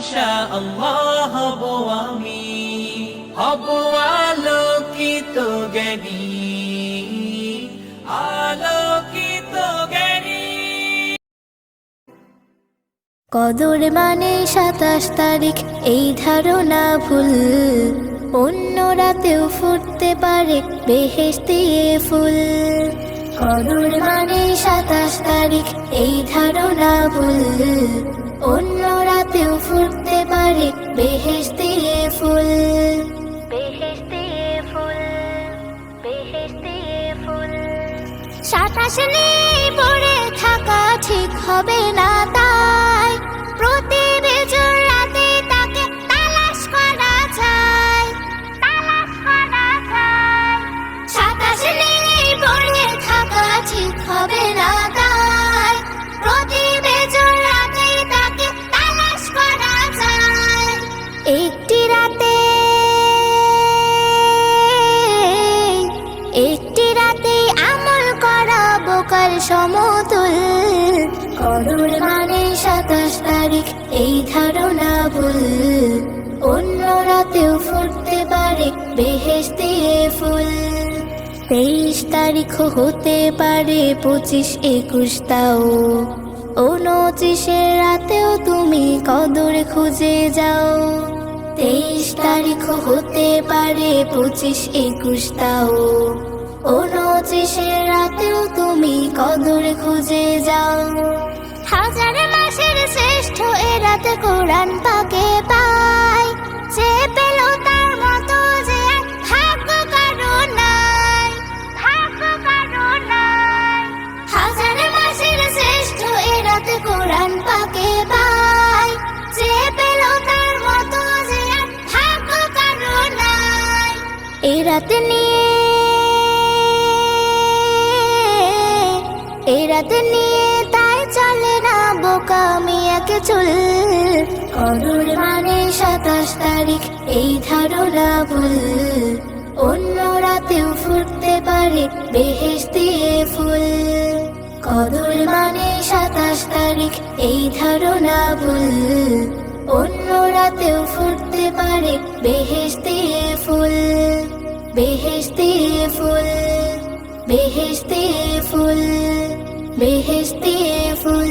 ইনশাআল্লাহ হব আমি, হব আলোকিত জ্ঞানী, আলোকিত জ্ঞানী। কদর মানে 27 তারিখ এই ধারণা ভুল, অন্য রাতেও ফুটতে পারে বেহেশতে ফুল। কদর মানে 27 তারিখ এই ধারণা ভুল, অন্য রাতেও ফুটতে পারে বেহেশতে ফুল। বেহেশতে ফুল, বেহেশতে ফুল। 27 নেই পড়ে থাকা ঠিক হবে না, তাই প্রতি বেজোর রাতে তাকে তালাশ করা যায়, তালাশ করা যায়। 27 নেই পড়ে থাকা ঠিক হবে না, তাই প্রতি বেজোর রাতে তাকে তালাশ করা যায়। একটি রাতে আমল করা বোকার সমতুল। কদর মানে 27 তারিখ এই ধারণা ভুল, অন্য রাতেও ফুটতে পারে বেহেশতে ফুল। 23 তারিখ হতে পারে 25, 21 তাও 29 রাতেও তুমি কদর খুঁজে যাও। 23 তারিখ হতে পারে 25, 21 তাও 29 রাতেও তুমি কদর খুঁজে যাও। হাজার মাসের শ্রেষ্ঠ এ রাতে কোরআন পাকে পায়, যে পেল তার মতো যে ভাগ্য কারো নাই, ভাগ্য কারো নাই। হাজার মাসের শ্রেষ্ঠ এ রাতে কোরআন পাকে পায়, যে পেল তার মতো যে ভাগ্য কারো নাই। এ রাতে নিয়ে তাই চলে না বোকামি একে চুল। কদর মানে 27 তারিখ এই ধারণা ভুল, অন্য রাতেও ফুটতে পারে বেহেশতে ফুল। কদর মানে 27 তারিখ এই ধারণা ভুল, অন্য রাতেও ফুটতে পারে বেহেশতে ফুল। বেহেশতে ফুল, বেহেশতে ফুল, বেহেশতে ফুল।